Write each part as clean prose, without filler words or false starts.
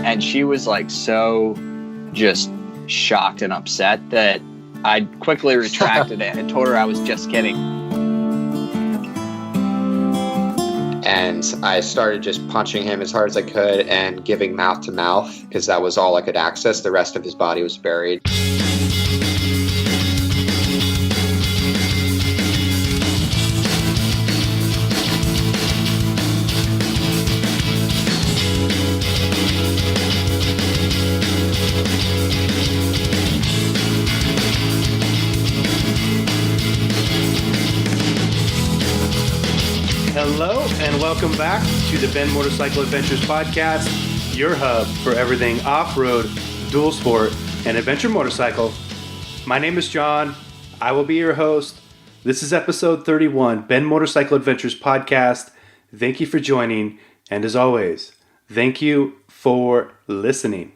And she was like so just shocked and upset that I quickly retracted it and told her I was just kidding. And I started just punching him as hard as I could and giving mouth to mouth because that was all I could access. The rest of his body was buried. Hello and welcome back to the Ben Motorcycle Adventures Podcast, your hub for everything off-road, dual sport, and adventure motorcycle. My name is John. I will be your host. This is episode 31, Ben Motorcycle Adventures Podcast. Thank you for joining, and as always, thank you for listening.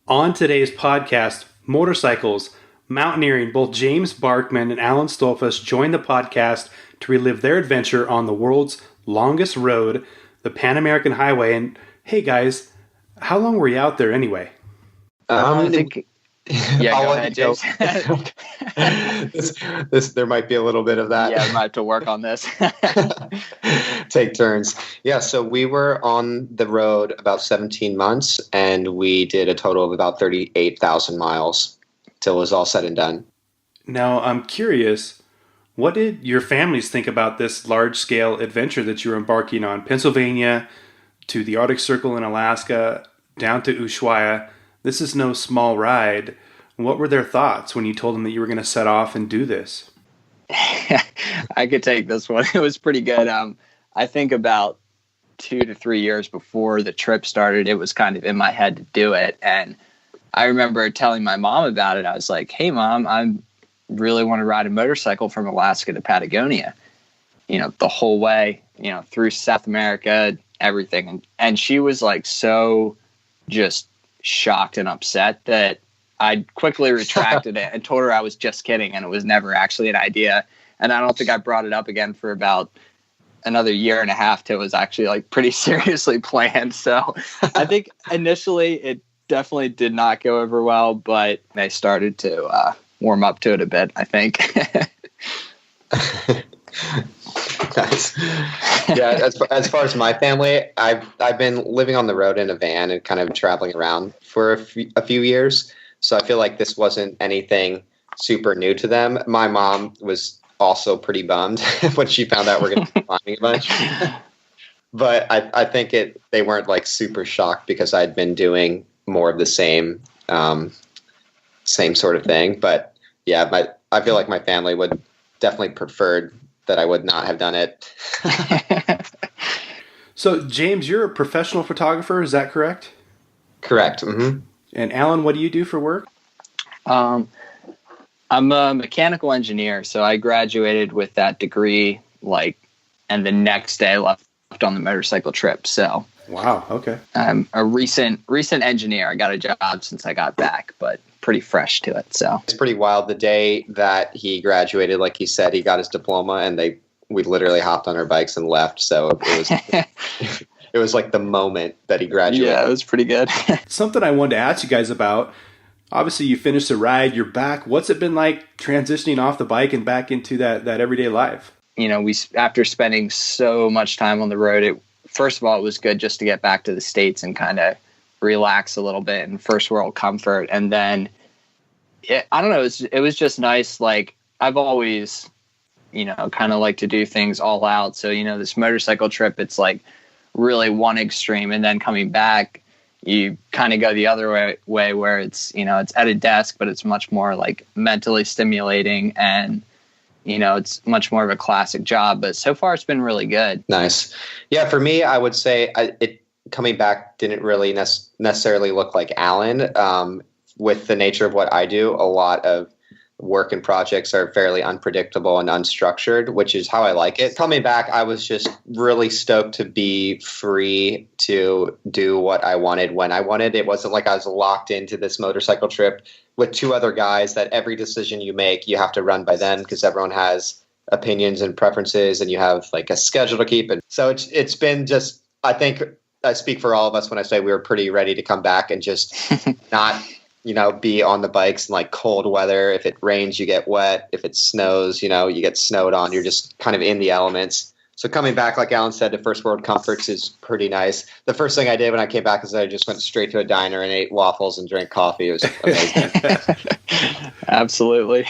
On today's podcast, motorcycles, mountaineering, both James Barkman and Allen Stoltzfus join the podcast to relive their adventure on the world's longest road, the Pan American Highway. And hey guys, how long were you out there anyway? I think... Yeah, go ahead, James. There might be a little bit of that. Yeah, I might have to work on this. Take turns. Yeah, so we were on the road about 17 months, and we did a total of about 38,000 miles till it was all said and done. Now, I'm curious, what did your families think about this large-scale adventure that you were embarking on? Pennsylvania to the Arctic Circle in Alaska, down to Ushuia. This is no small ride. What were their thoughts when you told them that you were going to set off and do this? I could take this one. It was pretty good. I think about 2 to 3 years before the trip started, it was kind of in my head to do it. And I remember telling my mom about it. I was like, hey, Mom, I really want to ride a motorcycle from Alaska to Patagonia, the whole way, through South America, everything. And she was like so just shocked and upset that I quickly retracted it and told her I was just kidding and it was never actually an idea. And I don't think I brought it up again for about another year and a half till it was actually like pretty seriously planned. So I think initially it definitely did not go over well, but they started to warm up to it a bit, I think. Nice. Yeah, as far as my family, I've been living on the road in a van and kind of traveling around for a few years. So I feel like this wasn't anything super new to them. My mom was also pretty bummed when she found out we're going to be flying a bunch. But I think they weren't like super shocked because I'd been doing more of the same sort of thing. But yeah, I feel like my family would definitely preferred that I would not have done it. So, James, you're a professional photographer, is that correct? Correct. Mm-hmm. And Alan, what do you do for work? I'm a mechanical engineer, so I graduated with that degree, and the next day left on the motorcycle trip. So, wow, okay. I'm a recent engineer. I got a job since I got back, but pretty fresh to it. So it's pretty wild. The day that he graduated, like he said, he got his diploma, and we literally hopped on our bikes and left. So it was like the moment that he graduated. Yeah, it was pretty good. Something I wanted to ask you guys about. Obviously, you finished the ride. You're back. What's it been like transitioning off the bike and back into that everyday life? After spending so much time on the road, first of all, it was good just to get back to the States and kind of relax a little bit and first world comfort. And then I don't know, it was just nice. Like I've always, kind of like to do things all out. So, this motorcycle trip, it's like really one extreme, and then coming back, you kind of go the other way where it's, it's at a desk, but it's much more like mentally stimulating and, it's much more of a classic job, but so far it's been really good. Nice. Yeah. For me, I would say coming back didn't really necessarily look like Alan. With the nature of what I do, a lot of work and projects are fairly unpredictable and unstructured, which is how I like it. Coming back, I was just really stoked to be free to do what I wanted when I wanted. It wasn't like I was locked into this motorcycle trip with 2 other guys that every decision you make, you have to run by them because everyone has opinions and preferences and you have like a schedule to keep. And so it's been just, I think I speak for all of us when I say we were pretty ready to come back and just not, be on the bikes in like cold weather. If it rains, you get wet. If it snows, you get snowed on. You're just kind of in the elements. So coming back, like Alan said, to first world comforts is pretty nice. The first thing I did when I came back is I just went straight to a diner and ate waffles and drank coffee. It was amazing. Absolutely.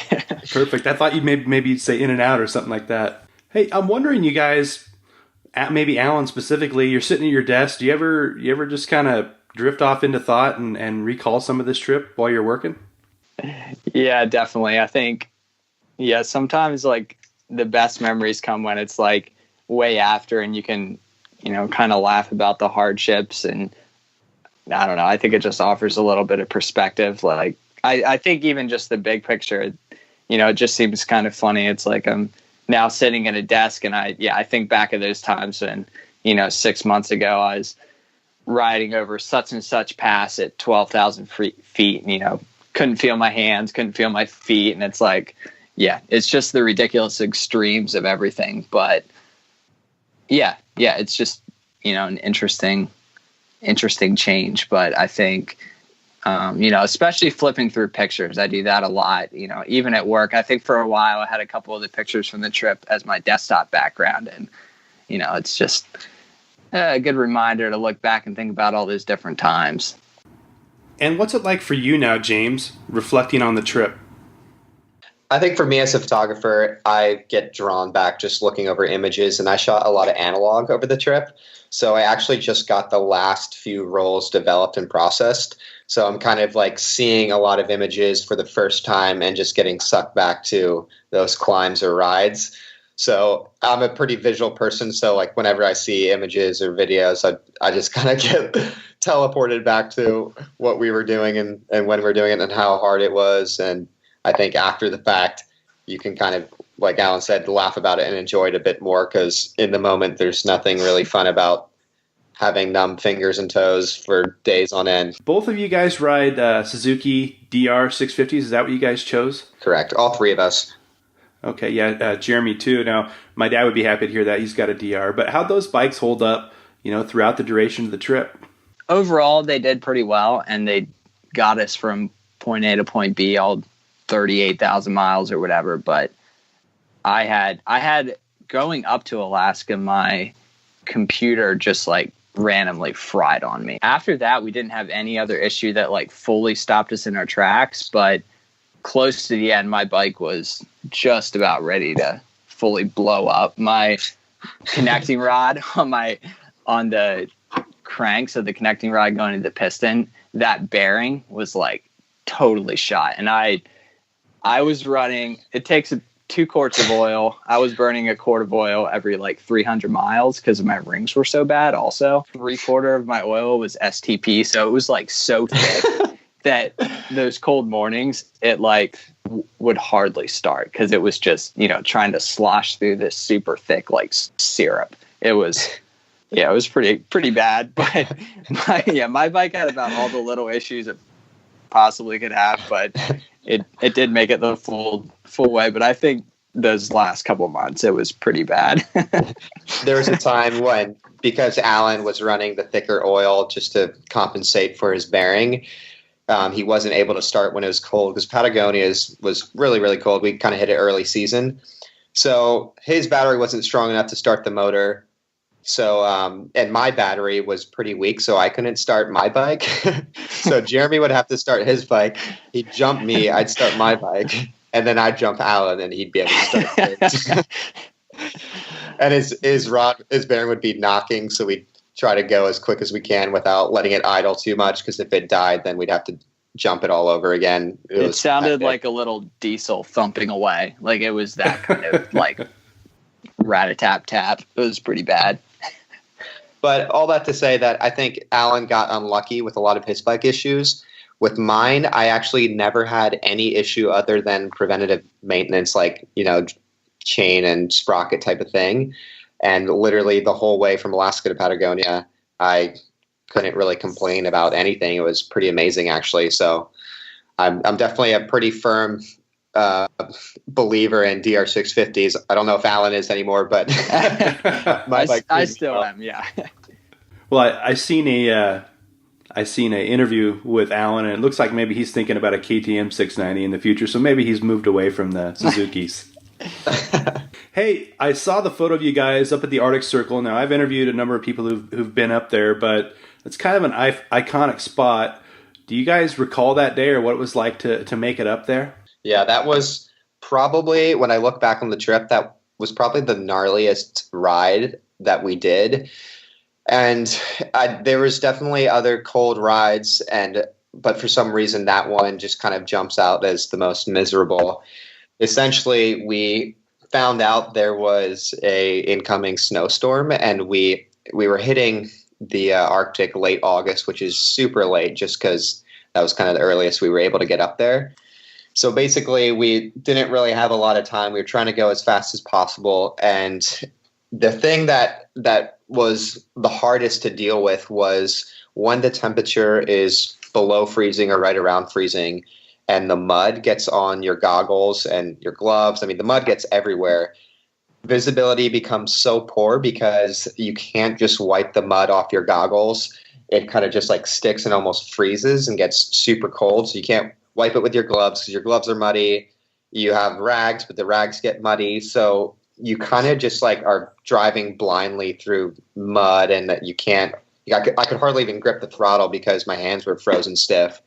Perfect. I thought maybe you'd say In-N-Out or something like that. Hey, I'm wondering, you guys, maybe Alan specifically, you're sitting at your desk. Do you ever just kind of drift off into thought and recall some of this trip while you're working? Yeah, definitely. I think, sometimes like the best memories come when it's like way after and you can, kind of laugh about the hardships. And I don't know, I think it just offers a little bit of perspective. Like, I think even just the big picture, it just seems kind of funny. It's like I'm now sitting at a desk and I think back of those times when, 6 months ago I was riding over such and such pass at 12,000 feet and, couldn't feel my hands, couldn't feel my feet. And it's like, it's just the ridiculous extremes of everything. But it's just, an interesting change. But I think, especially flipping through pictures, I do that a lot, even at work. I think for a while I had a couple of the pictures from the trip as my desktop background. And, it's just a good reminder to look back and think about all those different times. And what's it like for you now, James, reflecting on the trip? I think for me as a photographer, I get drawn back just looking over images, and I shot a lot of analog over the trip. So I actually just got the last few rolls developed and processed. So I'm kind of like seeing a lot of images for the first time and just getting sucked back to those climbs or rides. So I'm a pretty visual person. So like whenever I see images or videos, I just kind of get teleported back to what we were doing and when we were doing it and how hard it was. And I think after the fact, you can kind of, like Alan said, laugh about it and enjoy it a bit more, because in the moment, there's nothing really fun about having numb fingers and toes for days on end. Both of you guys ride Suzuki DR 650s. Is that what you guys chose? Correct. All three of us. Okay, yeah, Jeremy too. Now, my dad would be happy to hear that. He's got a DR. But how'd those bikes hold up, throughout the duration of the trip? Overall, they did pretty well, and they got us from point A to point B all 38,000 miles or whatever. But I had going up to Alaska, my computer just like randomly fried on me. After that, we didn't have any other issue that like fully stopped us in our tracks, but close to the end, my bike was just about ready to fully blow up. My connecting rod on the cranks of the connecting rod going to the piston, that bearing was like totally shot. And I was running, it takes 2 quarts of oil. I was burning a quart of oil every like 300 miles because my rings were so bad. Also, 3/4 of my oil was STP. So it was like so thick that those cold mornings, it like would hardly start because it was just, trying to slosh through this super thick like syrup. It was pretty bad. But my bike had about all the little issues it possibly could have, but it did make it the full way. But I think those last couple of months, it was pretty bad. There was a time when, because Alan was running the thicker oil just to compensate for his bearing, he wasn't able to start when it was cold, because Patagonia was really, really cold. We kind of hit it early season. So his battery wasn't strong enough to start the motor. So, and my battery was pretty weak, so I couldn't start my bike. So Jeremy would have to start his bike. He'd jump me, I'd start my bike, and then I'd jump Alan, and he'd be able to start his. And his bearing would be knocking, so we'd try to go as quick as we can without letting it idle too much, because if it died, then we'd have to jump it all over again. It sounded like a little diesel thumping away. Like it was that kind of like rat-a-tap-tap. It was pretty bad. But all that to say that I think Alan got unlucky with a lot of his bike issues. With mine, I actually never had any issue other than preventative maintenance, like, chain and sprocket type of thing. And literally the whole way from Alaska to Patagonia, I couldn't really complain about anything. It was pretty amazing, actually. So I'm definitely a pretty firm believer in DR 650s. I don't know if Alan is anymore, but I still am. Yeah. Well, I seen a interview with Alan, and it looks like maybe he's thinking about a KTM 690 in the future. So maybe he's moved away from the Suzukis. Hey, I saw the photo of you guys up at the Arctic Circle. Now, I've interviewed a number of people who've been up there, but it's kind of an iconic spot. Do you guys recall that day or what it was like to make it up there? Yeah, that was probably, when I look back on the trip, that was probably the gnarliest ride that we did. And there was definitely other cold rides, but for some reason that one just kind of jumps out as the most miserable. Essentially, we found out there was a incoming snowstorm, and we were hitting the Arctic late August, which is super late just because that was kind of the earliest we were able to get up there. So basically, we didn't really have a lot of time. We were trying to go as fast as possible, and the thing that was the hardest to deal with was when the temperature is below freezing or right around freezing, and the mud gets on your goggles and your gloves. I mean, the mud gets everywhere. Visibility becomes so poor because you can't just wipe the mud off your goggles. It kind of just like sticks and almost freezes and gets super cold. So you can't wipe it with your gloves because your gloves are muddy. You have rags, but the rags get muddy. So you kind of just like are driving blindly through mud, and that you can't. I could hardly even grip the throttle because my hands were frozen stiff.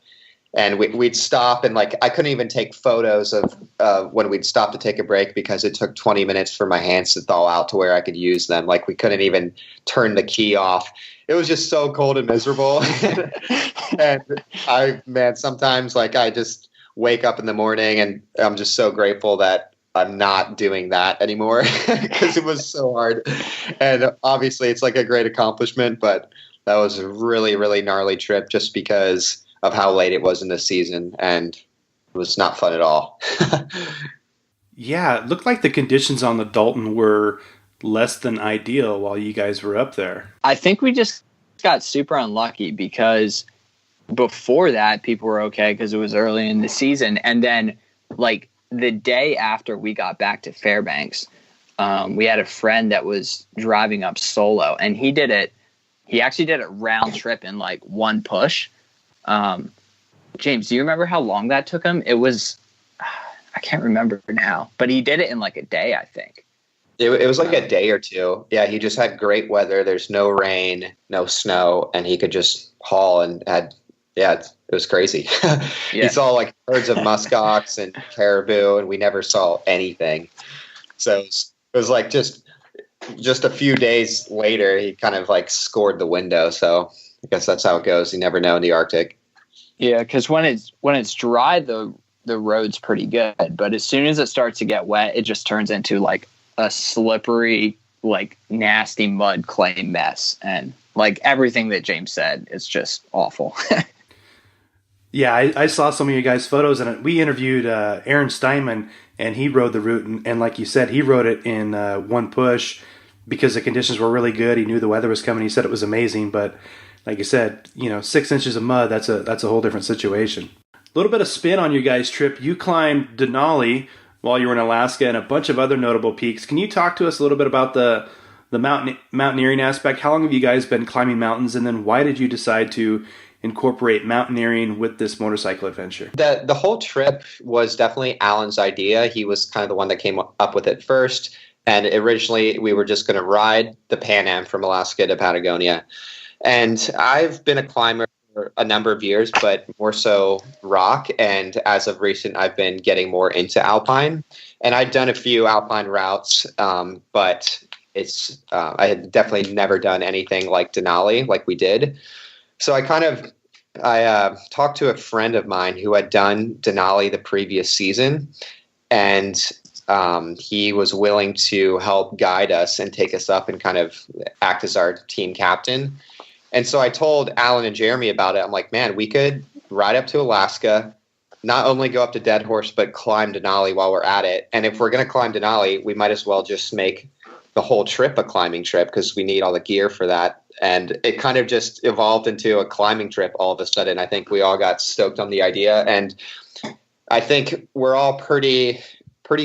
And we'd stop, and like I couldn't even take photos of when we'd stop to take a break because it took 20 minutes for my hands to thaw out to where I could use them. Like we couldn't even turn the key off. It was just so cold and miserable. And sometimes like I just wake up in the morning and I'm just so grateful that I'm not doing that anymore because it was so hard. And obviously it's like a great accomplishment, but that was a really, really gnarly trip just because of how late it was in the season, and it was not fun at all. Yeah, it looked like the conditions on the Dalton were less than ideal while you guys were up there. I think we just got super unlucky because before that, people were okay because it was early in the season. And then, like, the day after we got back to Fairbanks, we had a friend that was driving up solo, and he actually did it round trip in, like, one push. James, do you remember how long that took him? It was, I can't remember now, but he did it in like a day, I think. It was like a day or two. Yeah, he just had great weather. There's no rain, no snow, and he could just haul it was crazy. Yeah. He saw like herds of muskox and caribou, and we never saw anything. So it was like just a few days later, he kind of like scored the window. So I guess that's how it goes. You never know in the Arctic. Yeah, because when it's dry, the road's pretty good. But as soon as it starts to get wet, it just turns into like a slippery, like nasty mud clay mess. And like everything that James said, it's just awful. Yeah, I saw some of you guys' photos, and we interviewed Aaron Steinman, and he rode the route. And like you said, he rode it in one push because the conditions were really good. He knew the weather was coming. He said it was amazing, but like you said, 6 inches of mud, that's a whole different situation. A little bit of spin on your guys' trip. You climbed Denali while you were in Alaska and a bunch of other notable peaks. Can you talk to us a little bit about the mountaineering aspect? How long have you guys been climbing mountains, and then why did you decide to incorporate mountaineering with this motorcycle adventure? The whole trip was definitely Alan's idea. He was kind of the one that came up with it first. And originally we were just going to ride the Pan Am from Alaska to Patagonia. And I've been a climber for a number of years, but more so rock. And as of recent, I've been getting more into alpine. And I'd done a few alpine routes, but I had definitely never done anything like Denali, like we did. So I talked to a friend of mine who had done Denali the previous season, and he was willing to help guide us and take us up and kind of act as our team captain. And so I told Alan and Jeremy about it. I'm like, man, we could ride up to Alaska, not only go up to Dead Horse, but climb Denali while we're at it. And if we're going to climb Denali, we might as well just make the whole trip a climbing trip because we need all the gear for that. And it kind of just evolved into a climbing trip all of a sudden. I think we all got stoked on the idea. And I think we're all pretty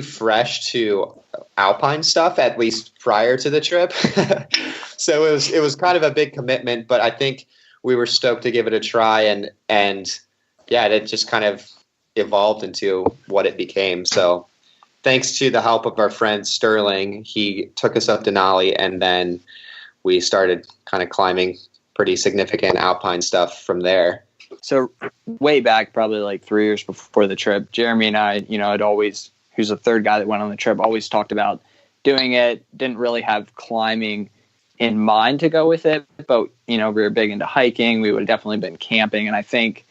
fresh to alpine stuff, at least prior to the trip. So it was kind of a big commitment, but I think we were stoked to give it a try, and yeah, it just kind of evolved into what it became. So thanks to the help of our friend Sterling, he took us up Denali, and then we started kind of climbing pretty significant alpine stuff from there. So way back, probably like 3 years before the trip, Jeremy and I, had always, who's the third guy that went on the trip, always talked about doing it. Didn't really have climbing in mind to go with it, but, we were big into hiking. We would have definitely been camping. And I think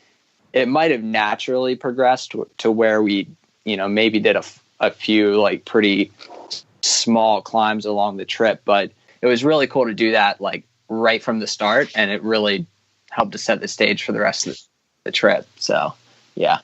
it might have naturally progressed to where we, maybe did a few like pretty small climbs along the trip, but it was really cool to do that like right from the start. And it really helped to set the stage for the rest of the trip. So, yeah.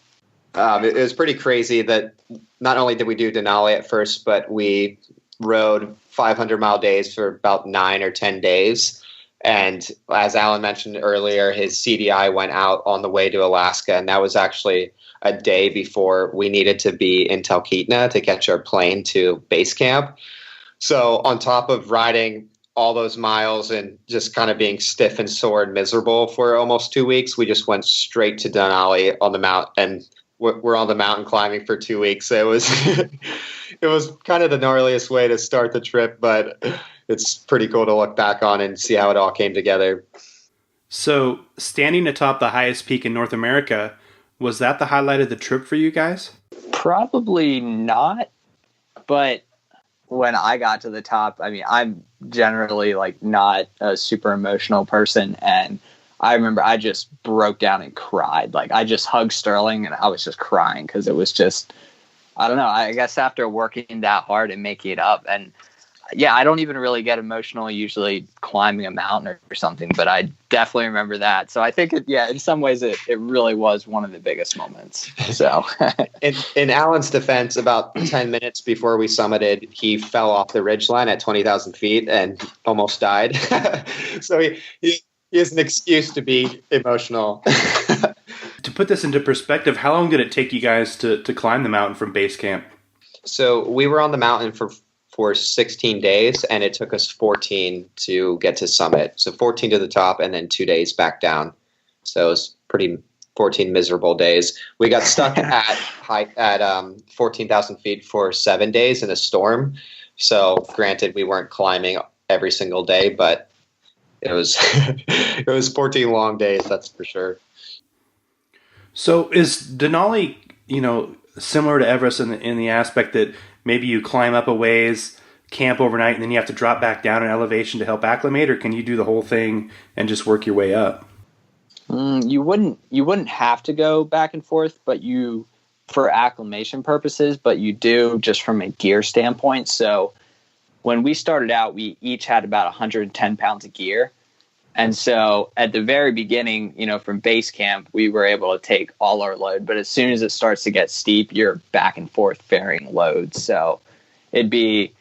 It was pretty crazy that not only did we do Denali at first, but we rode 500-mile days for about 9 or 10 days. And as Alan mentioned earlier, his CDI went out on the way to Alaska, and that was actually a day before we needed to be in Talkeetna to catch our plane to base camp. So on top of riding all those miles and just kind of being stiff and sore and miserable for almost 2 weeks, we just went straight to Denali on the mountain, and we're on the mountain climbing for 2 weeks. It was it was kind of the gnarliest way to start the trip, but it's pretty cool to look back on and see how it all came together. So standing atop the highest peak in North America, was that the highlight of the trip for you guys? Probably not, but when I got to the top, I mean, I'm generally like not a super emotional person, and I remember I just broke down and cried. Like I just hugged Sterling and I was just crying because it was just, I don't know, I guess after working that hard and making it up. And yeah, I don't even really get emotional usually climbing a mountain or something, but I definitely remember that. So I think in some ways it really was one of the biggest moments. So in Alan's defense, about 10 minutes before we summited, he fell off the ridgeline at 20,000 feet and almost died. So he has an excuse to be emotional. To put this into perspective, how long did it take you guys to climb the mountain from base camp? So we were on the mountain for 16 days, and it took us 14 to get to summit. So 14 to the top and then 2 days back down. So it was 14 miserable days. We got stuck at 14,000 feet for 7 days in a storm. So granted, we weren't climbing every single day, but it was it was 14 long days, that's for sure. So is Denali, similar to Everest in the aspect that maybe you climb up a ways, camp overnight, and then you have to drop back down in elevation to help acclimate, or can you do the whole thing and just work your way up? You wouldn't have to go back and forth, but for acclimation purposes, but you do just from a gear standpoint. So when we started out, we each had about 110 pounds of gear. And so at the very beginning, from base camp, we were able to take all our load. But as soon as it starts to get steep, you're back and forth varying loads. So it'd be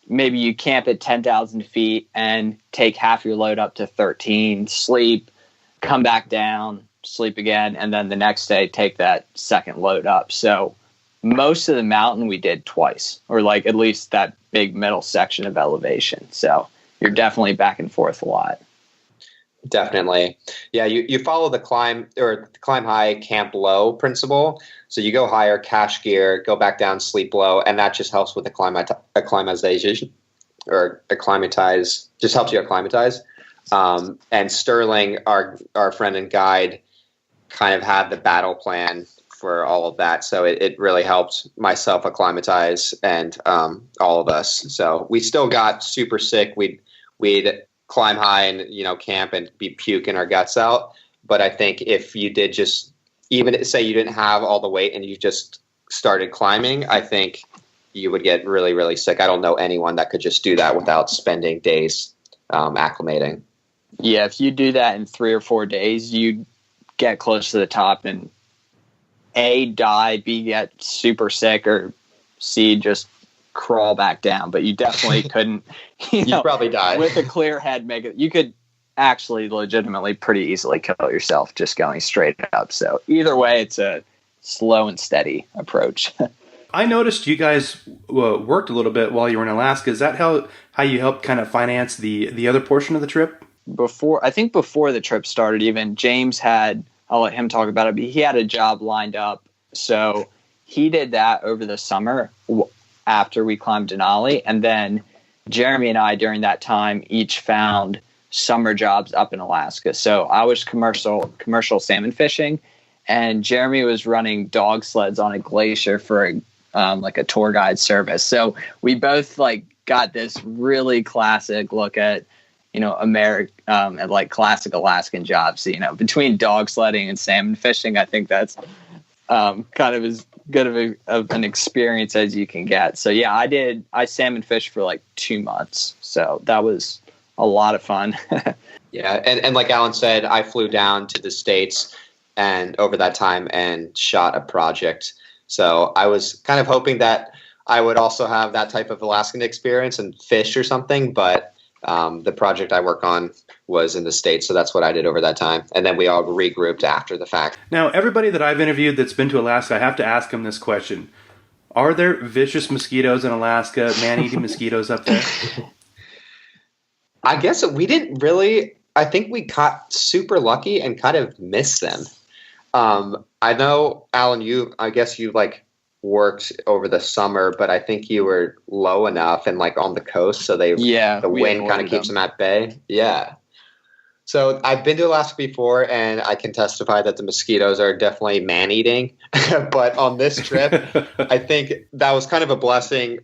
maybe you camp at 10,000 feet and take half your load up to 13, sleep, come back down, sleep again, and then the next day take that second load up. So most of the mountain we did twice, or like at least that big middle section of elevation. So you're definitely back and forth a lot. Definitely. Yeah, you follow the climb high, camp low principle. So you go higher, cache gear, go back down, sleep low, and that just helps with acclimatization or acclimatize, just helps you acclimatize. And Sterling, our friend and guide, kind of had the battle plan for all of that. So it really helped myself acclimatize and all of us. So we still got super sick. We'd climb high and camp and be puking our guts out. But I think if you did just even say you didn't have all the weight and you just started climbing, I think you would get really, really sick. I don't know anyone that could just do that without spending days acclimating. Yeah, if you do that in 3 or 4 days, you get close to the top and A, die, B, get super sick, or C, just crawl back down. But you definitely couldn't, you'd probably die. With a clear head, you could actually legitimately pretty easily kill yourself just going straight up. So either way, it's a slow and steady approach. I noticed you guys worked a little bit while you were in Alaska. Is that how you helped kind of finance the other portion of the trip? I think before the trip started, even James I'll let him talk about it, but he had a job lined up. So he did that over the summer after we climbed Denali. And then Jeremy and I, during that time, each found summer jobs up in Alaska. So I was commercial salmon fishing, and Jeremy was running dog sleds on a glacier for like a tour guide service. So we both like got this really classic look at, at like classic Alaskan jobs. Between dog sledding and salmon fishing, I think that's kind of as good of an experience as you can get. So yeah, I salmon fished for like 2 months. So that was a lot of fun. Yeah. And like Alan said, I flew down to the States and over that time and shot a project. So I was kind of hoping that I would also have that type of Alaskan experience and fish or something. But the project I work on was in the States. So that's what I did over that time. And then we all regrouped after the fact. Now, everybody that I've interviewed that's been to Alaska, I have to ask them this question. Are there vicious mosquitoes in Alaska, man-eating mosquitoes up there? I guess we didn't really. I think we got super lucky and kind of missed them. I know, Alan, I guess you like worked over the summer, but I think you were low enough and like on the coast, so the wind kind of keeps them at bay. Yeah. So I've been to Alaska before, and I can testify that the mosquitoes are definitely man-eating. But on this trip, I think that was kind of a blessing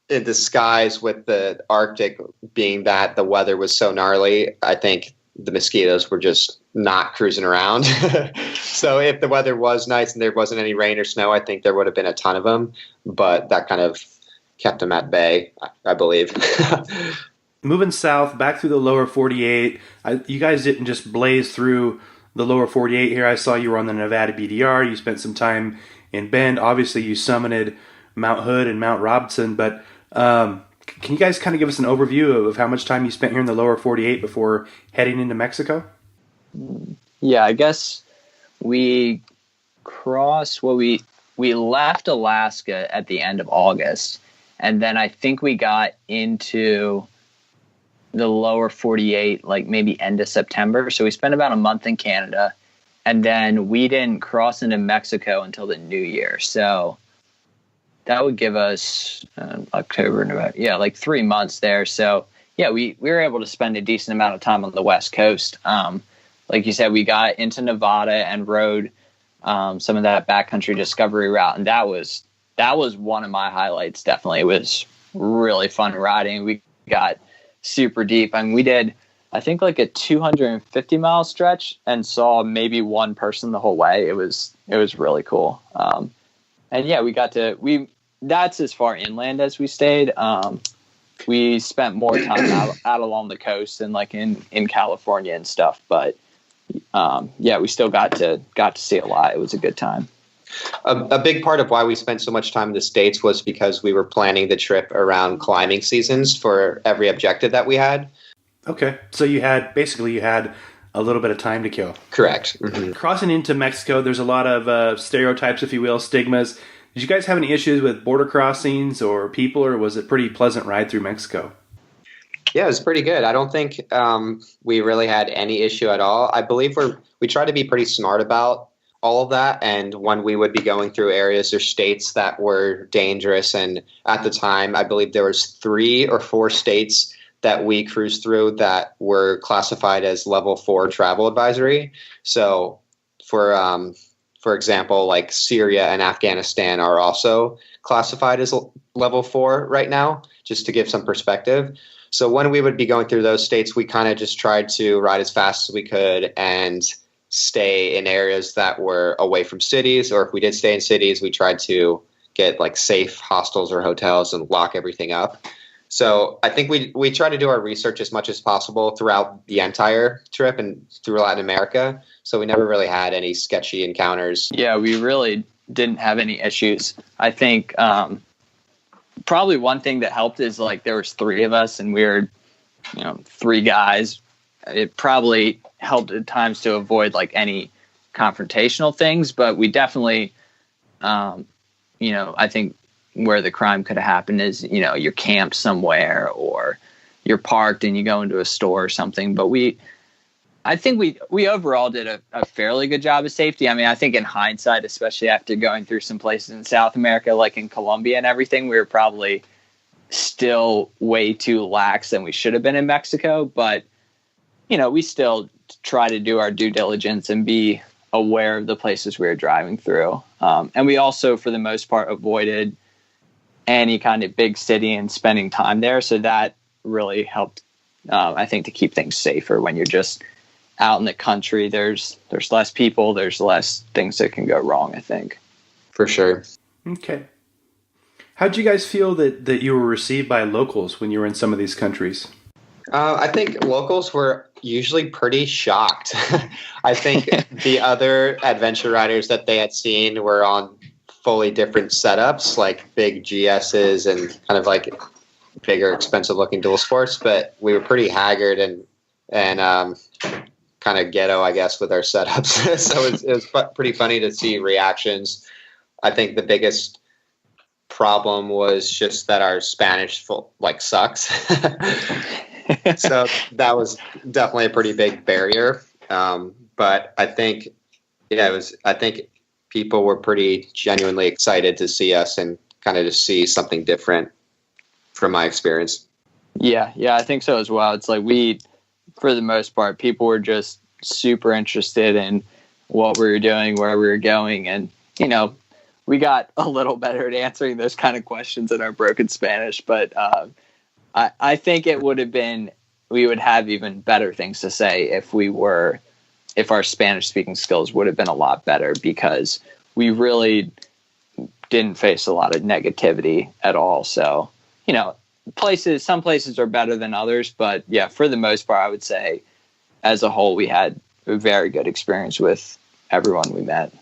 in disguise with the Arctic being that the weather was so gnarly. I think the mosquitoes were just not cruising around. So if the weather was nice and there wasn't any rain or snow, I think there would have been a ton of them, but that kind of kept them at bay, I believe. Moving south, back through the lower 48, you guys didn't just blaze through the lower 48 here. I saw you were on the Nevada BDR. You spent some time in Bend. Obviously, you summited Mount Hood and Mt Robson, but can you guys kind of give us an overview of how much time you spent here in the lower 48 before heading into Mexico? Yeah, I guess we left Alaska at the end of August, and then I think we got into the lower 48 like maybe end of September. So we spent about a month in Canada, and then we didn't cross into Mexico until the new year. So that would give us October, November, like 3 months there. So yeah, we were able to spend a decent amount of time on the West Coast. Like you said, we got into Nevada and rode some of that backcountry discovery route, and that was one of my highlights. Definitely, it was really fun riding. We got super deep, and we did, I think, like a 250-mile stretch and saw maybe one person the whole way. It was really cool. And yeah, that's as far inland as we stayed. We spent more time out along the coast and like in California and stuff, but we still got to see a lot. It was a good time. A big part of why we spent so much time in the States was because we were planning the trip around climbing seasons for every objective that we had. Okay. So you had a little bit of time to kill. Correct. Mm-hmm. Crossing into Mexico, there's a lot of stereotypes, if you will, stigmas. Did you guys have any issues with border crossings or people, or was it a pretty pleasant ride through Mexico? Yeah, it was pretty good. I don't think we really had any issue at all. I believe we try to be pretty smart about all of that. And when we would be going through areas or states that were dangerous, and at the time, I believe there was 3 or 4 states that we cruised through that were classified as level 4 travel advisory. So for example, like Syria and Afghanistan are also classified as level 4 right now, just to give some perspective. So when we would be going through those states, we kind of just tried to ride as fast as we could and stay in areas that were away from cities. Or if we did stay in cities, we tried to get like safe hostels or hotels and lock everything up. So I think we try to do our research as much as possible throughout the entire trip and through Latin America. So we never really had any sketchy encounters. Yeah, we really didn't have any issues. I think probably one thing that helped is like there was 3 of us and we were, 3 guys. It probably helped at times to avoid like any confrontational things, but we definitely, I think where the crime could have happened is, you're camped somewhere or you're parked and you go into a store or something. But I think we overall did a fairly good job of safety. I mean, I think in hindsight, especially after going through some places in South America, like in Colombia and everything, we were probably still way too lax than we should have been in Mexico. But, we still try to do our due diligence and be aware of the places we were driving through. And we also, for the most part, avoided any kind of big city and spending time there. So that really helped, I think, to keep things safer when you're just out in the country. There's less people, there's less things that can go wrong, I think. For sure. Okay. How'd you guys feel that you were received by locals when you were in some of these countries? I think locals were usually pretty shocked. I think the other adventure riders that they had seen were on fully different setups, like big GSs and kind of like bigger, expensive looking dual sports. But we were pretty haggard and kind of ghetto, I guess, with our setups. So it was pretty funny to see reactions. I think the biggest problem was just that our Spanish sucks. So that was definitely a pretty big barrier. But I think, I think people were pretty genuinely excited to see us and kind of to see something different from my experience. Yeah, I think so as well. It's like for the most part, people were just super interested in what we were doing, where we were going. And, we got a little better at answering those kind of questions in our broken Spanish, but I think we would have even better things to say if our Spanish speaking skills would have been a lot better, because we really didn't face a lot of negativity at all. So, some places are better than others, but yeah, for the most part, I would say as a whole, we had a very good experience with everyone we met.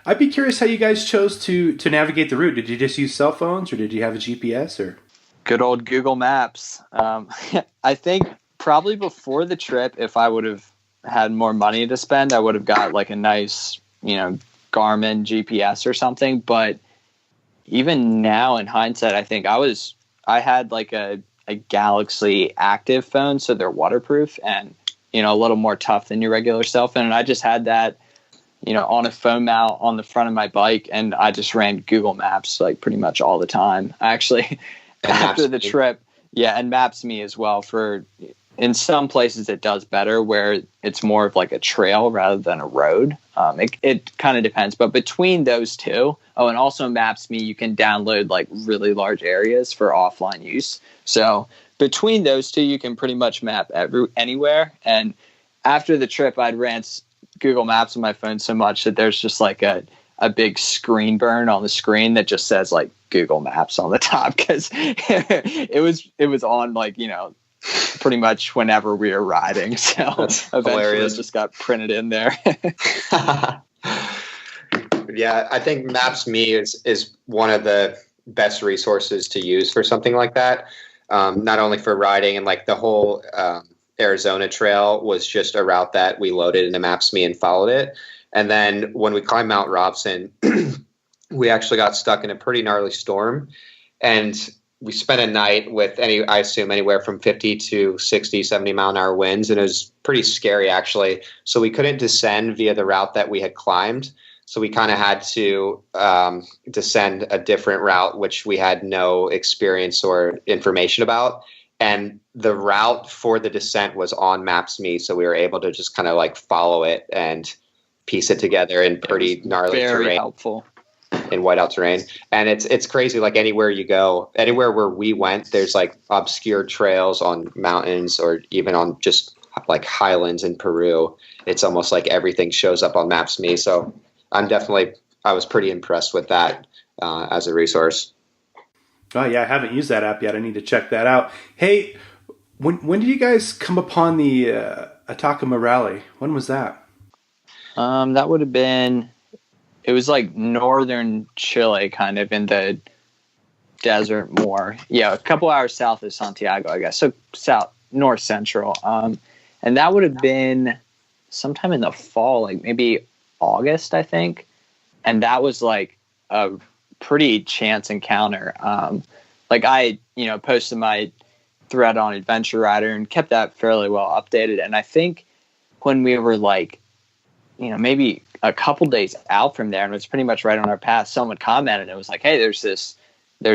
I'd be curious how you guys chose to navigate the route. Did you just use cell phones, or did you have a GPS, or? Good old Google Maps. I think probably before the trip, if I would have had more money to spend, I would have got like a nice, Garmin GPS or something. But even now in hindsight, I think I had like a Galaxy Active phone, so they're waterproof and, a little more tough than your regular cell phone. And I just had that, on a phone mount on the front of my bike, and I just ran Google Maps like pretty much all the time. Actually, after the trip, and Maps Me as well. In some places it does better where it's more of like a trail rather than a road. It kind of depends, but between those two, and also Maps Me, you can download like really large areas for offline use. So between those two, you can pretty much map anywhere. And after the trip, I'd ran Google Maps on my phone so much that there's just like a big screen burn on the screen that just says like Google Maps on the top, because it was on like, pretty much whenever we were riding. So that's eventually hilarious. It just got printed in there. Yeah, I think Maps Me is one of the best resources to use for something like that. Not only for riding, and like the whole Arizona trail was just a route that we loaded into Maps Me and followed it. And then when we climbed Mount Robson, we actually got stuck in a pretty gnarly storm, and we spent a night with I assume anywhere from 50 to 60, 70 mile an hour winds. And it was pretty scary actually. So we couldn't descend via the route that we had climbed. So we kind of had to descend a different route, which we had no experience or information about. And the route for the descent was on Maps Me. So we were able to just kind of like follow it and piece it together in pretty gnarly terrain. Very helpful. In whiteout terrain. And it's crazy. Like anywhere you go, anywhere where we went, there's like obscure trails on mountains or even on just like highlands in Peru. It's almost like everything shows up on Maps Me. So I was pretty impressed with that as a resource. Oh yeah, I haven't used that app yet. I need to check that out. Hey, when did you guys come upon the Atacama Rally? When was that? That would have been, it was like northern Chile, kind of in the desert more. Yeah, a couple hours south of Santiago, I guess. So north central. And that would have been sometime in the fall, like maybe August, I think. And that was like a pretty chance encounter. Like I, posted my thread on Adventure Rider and kept that fairly well updated. And I think when we were like, maybe a couple days out from there, and it was pretty much right on our path, someone commented, and it was like, hey, there's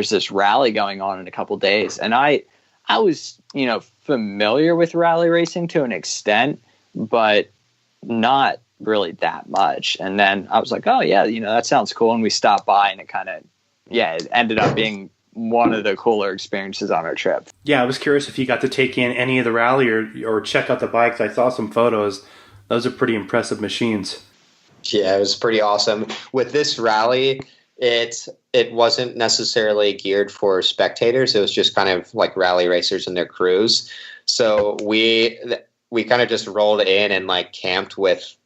this rally going on in a couple days. And I was, familiar with rally racing to an extent, but not really that much. And then I was like, oh yeah, that sounds cool. And we stopped by, and it ended up being one of the cooler experiences on our trip. Yeah, I was curious if you got to take in any of the rally or check out the bikes. I saw some photos. Those are pretty impressive machines. Yeah, it was pretty awesome. With this rally, it wasn't necessarily geared for spectators. It was just kind of like rally racers and their crews. So we kind of just rolled in and like camped with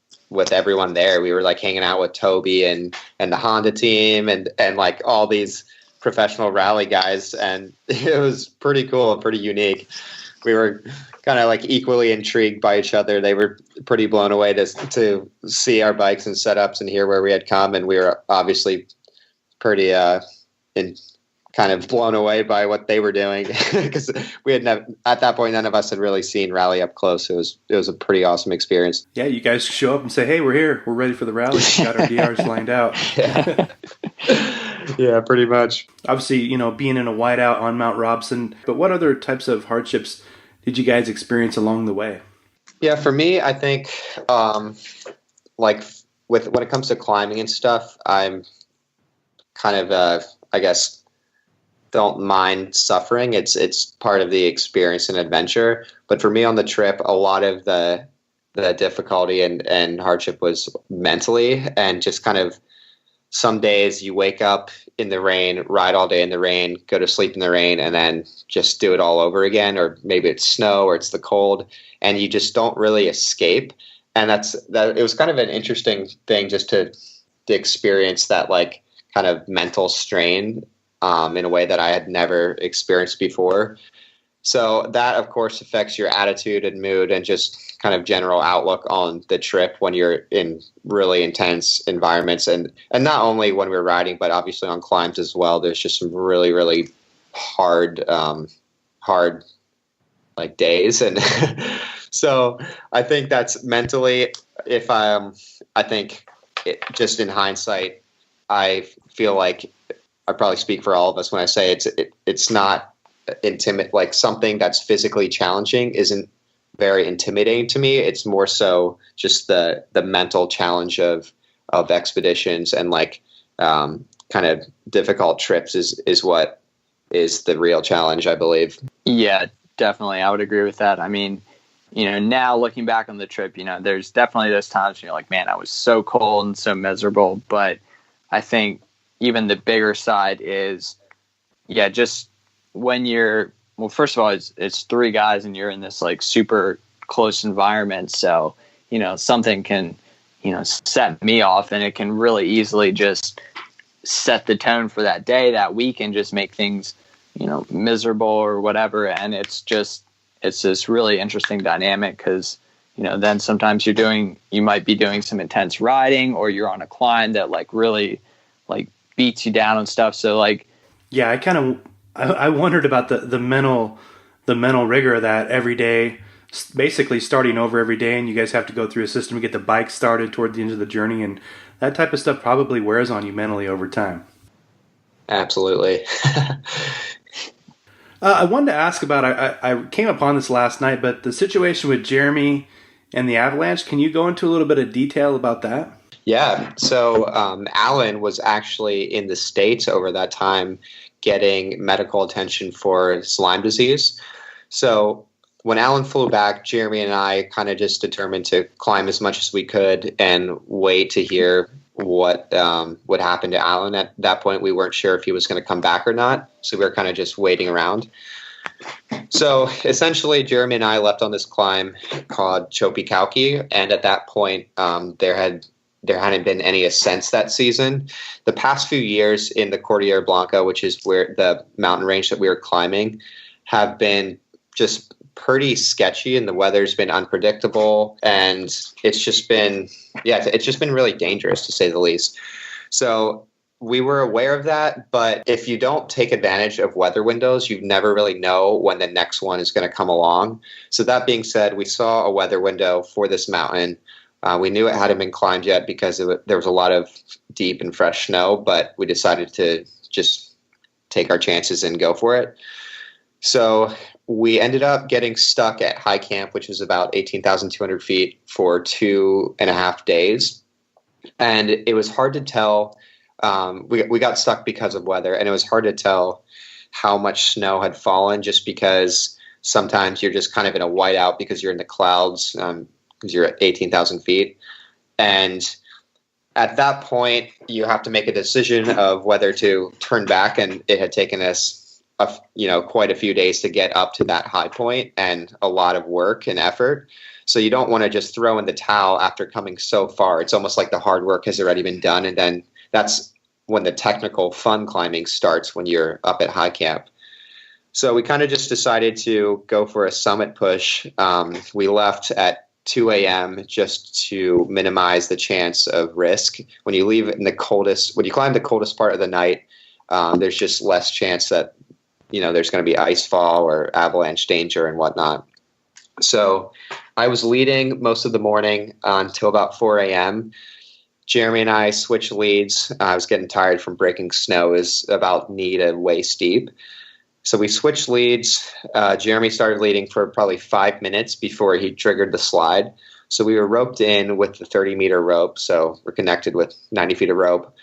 everyone there. We were like hanging out with Toby and the Honda team and like all these professional rally guys, and it was pretty cool and pretty unique. We were kind of like equally intrigued by each other. They were pretty blown away to see our bikes and setups and hear where we had come, and we were obviously pretty kind of blown away by what they were doing because we had at that point none of us had really seen rally up close. It was a pretty awesome experience. Yeah, you guys show up and say, "Hey, we're here. We're ready for the rally. We got our DRs lined out." Yeah, pretty much. Obviously, being in a whiteout on Mount Robson, but what other types of hardships did you guys experience along the way? Yeah, for me, I think like when it comes to climbing and stuff, I'm kind of I guess don't mind suffering. It's part of the experience and adventure. But for me on the trip, a lot of the difficulty and hardship was mentally, and just kind of some days you wake up in the rain, ride all day in the rain, go to sleep in the rain, and then just do it all over again. Or maybe it's snow or it's the cold, and you just don't really escape. And it was kind of an interesting thing just to experience that like kind of mental strain in a way that I had never experienced before. So that, of course, affects your attitude and mood and just kind of general outlook on the trip when you're in really intense environments. And not only when we're riding, but obviously on climbs as well. There's just some really, really hard like days. And so I think that's mentally, I think just in hindsight, I feel like I probably speak for all of us when I say it's not intimate, like something that's physically challenging isn't very intimidating to me. It's more so just the mental challenge of expeditions and like kind of difficult trips is what is the real challenge, I believe. Yeah, definitely. I would agree with that. I mean, now looking back on the trip, there's definitely those times when you're like, man, I was so cold and so miserable. But I think even the bigger side is, just when you're, well, first of all, it's three guys and you're in this like super close environment. So, something can, set me off, and it can really easily just set the tone for that day, that week, and just make things, miserable or whatever. And it's this really interesting dynamic because, then sometimes you might be doing some intense riding, or you're on a climb that like really like beats you down and stuff. So like, yeah, I wondered about the mental rigor of that every day, basically starting over every day, and you guys have to go through a system to get the bike started toward the end of the journey, and that type of stuff probably wears on you mentally over time. Absolutely. I wanted to ask about, I came upon this last night, but the situation with Jeremy and the avalanche, can you go into a little bit of detail about that? Yeah. So Alan was actually in the States over that time getting medical attention for Lyme disease. So when Alan flew back, Jeremy and I kind of just determined to climb as much as we could and wait to hear what would happen to Alan. At that point, we weren't sure if he was going to come back or not. So we were kind of just waiting around. So essentially, Jeremy and I left on this climb called Chopikauki. And at that point, there hadn't been any ascents that season. The past few years in the Cordillera Blanca, which is where the mountain range that we were climbing, have been just pretty sketchy, and the weather's been unpredictable, and it's just been really dangerous, to say the least. So we were aware of that, but if you don't take advantage of weather windows, you never really know when the next one is going to come along. So that being said, we saw a weather window for this mountain. We knew it hadn't been climbed yet because there was a lot of deep and fresh snow, but we decided to just take our chances and go for it. So we ended up getting stuck at high camp, which was about 18,200 feet for 2.5 days. And it was hard to tell. We got stuck because of weather, and it was hard to tell how much snow had fallen just because sometimes you're just kind of in a whiteout because you're in the clouds because you're at 18,000 feet. And at that point, you have to make a decision of whether to turn back, and it had taken us quite a few days to get up to that high point and a lot of work and effort. So you don't want to just throw in the towel after coming so far. It's almost like the hard work has already been done. And then that's when the technical fun climbing starts, when you're up at high camp. So we kind of just decided to go for a summit push. We left at 2 a.m. just to minimize the chance of risk. When you climb the coldest part of the night, there's just less chance that there's going to be ice fall or avalanche danger and whatnot. So I was leading most of the morning until about 4 a.m. Jeremy and I switched leads. I was getting tired from breaking snow. It was about knee to waist deep. So we switched leads. Jeremy started leading for probably 5 minutes before he triggered the slide. So we were roped in with the 30-meter rope. So we're connected with 90 feet of rope.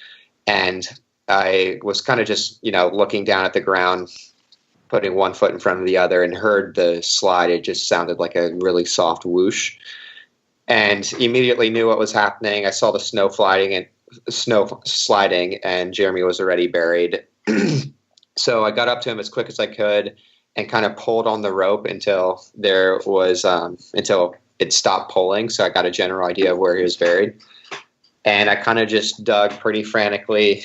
And I was kind of just, looking down at the ground, putting one foot in front of the other, and heard the slide. It just sounded like a really soft whoosh, and immediately knew what was happening. I saw the snow sliding, and Jeremy was already buried. So I got up to him as quick as I could and kind of pulled on the rope until it stopped pulling. So I got a general idea of where he was buried. And I kind of just dug pretty frantically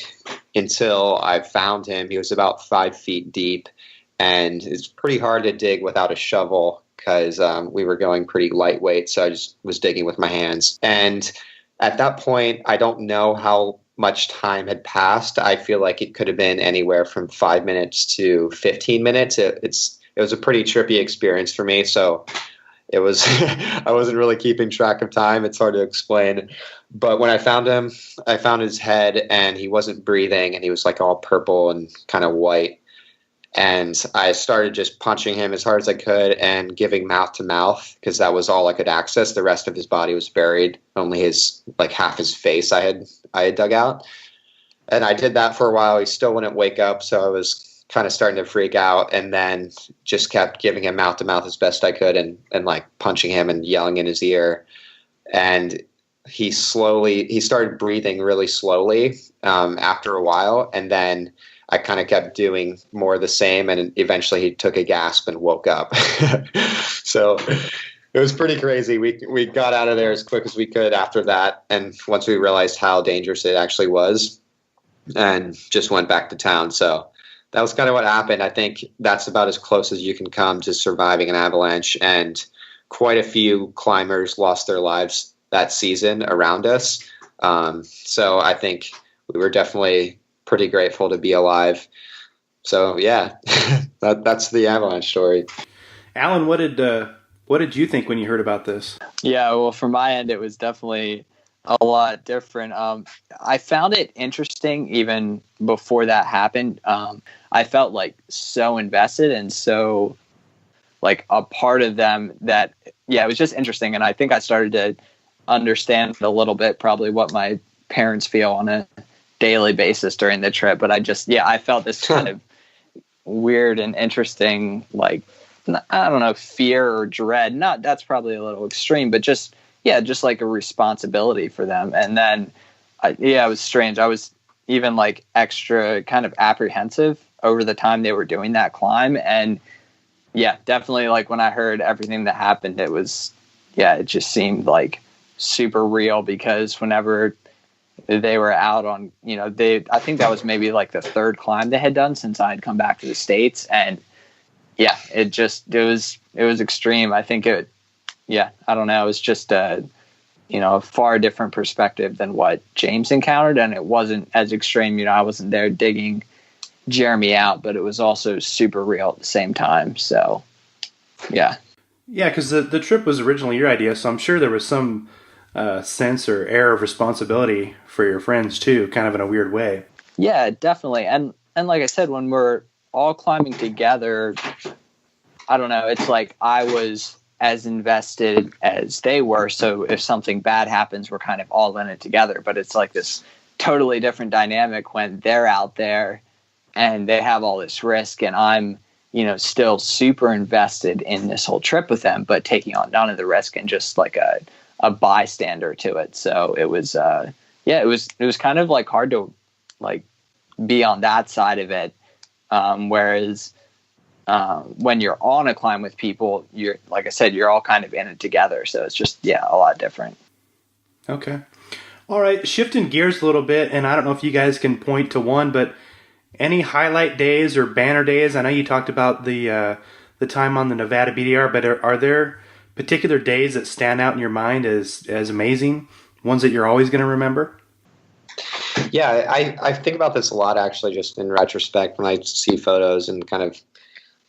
until I found him. He was about 5 feet deep, and it's pretty hard to dig without a shovel because we were going pretty lightweight. So I just was digging with my hands. And at that point, I don't know how much time had passed. I feel like it could have been anywhere from 5 minutes to 15 minutes. It was a pretty trippy experience for me. So it was, I wasn't really keeping track of time. It's hard to explain. But when I found him, I found his head, and he wasn't breathing, and he was like all purple and kind of white. And I started just punching him as hard as I could and giving mouth to mouth because that was all I could access. The rest of his body was buried. Only half his face I had dug out. And I did that for a while. He still wouldn't wake up. So I was kind of starting to freak out, and then just kept giving him mouth to mouth as best I could and like punching him and yelling in his ear. And he started breathing really slowly after a while. And then I kind of kept doing more of the same, and eventually he took a gasp and woke up. So it was pretty crazy. We got out of there as quick as we could after that, and once we realized how dangerous it actually was, and just went back to town. So that was kind of what happened. I think that's about as close as you can come to surviving an avalanche, and quite a few climbers lost their lives that season around us. So I think we were definitely pretty grateful to be alive. So yeah, that's the avalanche story. Alan, what did you think when you heard about this? Yeah, well, from my end, it was definitely a lot different. I found it interesting even before that happened. I felt like so invested and so like a part of them that, yeah, it was just interesting. And I think I started to understand a little bit probably what my parents feel on a daily basis during the trip. But I felt this kind of weird and interesting, like, I don't know, fear or dread. That's probably a little extreme, but just like a responsibility for them. And then, it was strange. I was even like extra kind of apprehensive over the time they were doing that climb. And yeah, definitely like when I heard everything that happened, it just seemed like super real because whenever they were out on, I think that was maybe like the third climb they had done since I had come back to the States. And yeah, it was extreme. I think I don't know. It was just a far different perspective than what James encountered. And it wasn't as extreme. I wasn't there digging Jeremy out, but it was also super real at the same time. So, yeah. Yeah, because the trip was originally your idea, so I'm sure there was some sense or air of responsibility for your friends too, kind of in a weird way. Yeah, definitely. And like I said, when we're all climbing together, I don't know, it's like I was as invested as they were. So if something bad happens, we're kind of all in it together. But it's like this totally different dynamic when they're out there and they have all this risk, and I'm, still super invested in this whole trip with them, but taking on none of the risk and just like a bystander to it. So it was, it was kind of like hard to like be on that side of it. Whereas when you're on a climb with people, you're, like I said, you're all kind of in it together. So it's just, a lot different. Okay. All right. Shifting gears a little bit. And I don't know if you guys can point to one, but any highlight days or banner days? I know you talked about the time on the Nevada BDR, but are there particular days that stand out in your mind as amazing, ones that you're always going to remember? Yeah, I think about this a lot, actually, just in retrospect when I see photos and kind of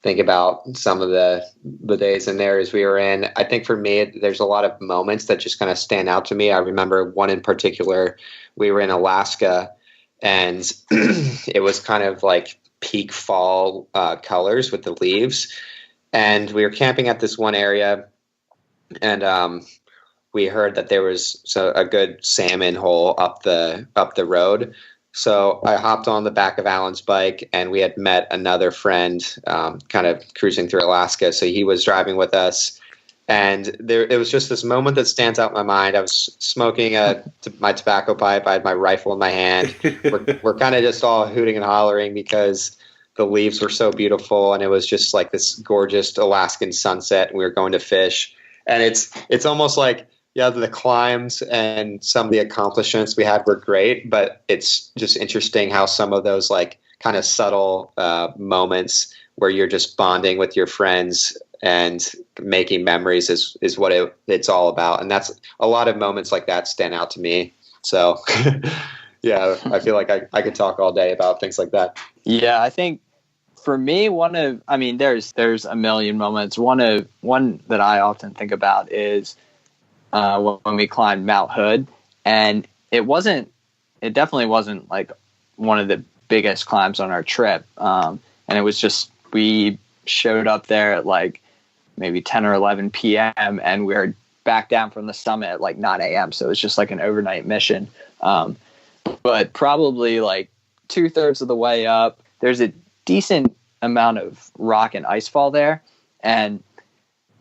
think about some of the days and areas we were in. I think for me, there's a lot of moments that just kind of stand out to me. I remember one in particular. We were in Alaska, and it was kind of like peak fall colors with the leaves. And we were camping at this one area, and we heard that there was a good salmon hole up the road. So I hopped on the back of Alan's bike, and we had met another friend kind of cruising through Alaska. So he was driving with us. And it was just this moment that stands out in my mind. I was smoking my tobacco pipe. I had my rifle in my hand. We're kind of just all hooting and hollering because the leaves were so beautiful, and it was just like this gorgeous Alaskan sunset. And we were going to fish, and it's almost like, the climbs and some of the accomplishments we had were great, but it's just interesting how some of those like kind of subtle moments where you're just bonding with your friends and making memories is what it's all about. And that's a lot of moments like that stand out to me. So I feel like I could talk all day about things like that. Yeah, I think for me, there's a million moments. One that I often think about is when we climbed Mount Hood, and it definitely wasn't like one of the biggest climbs on our trip. And it was just, we showed up there at like maybe 10 or 11 PM, and we were back down from the summit at like 9 AM. So it was just like an overnight mission. But probably like 2/3 of the way up, there's a decent amount of rock and ice fall there. And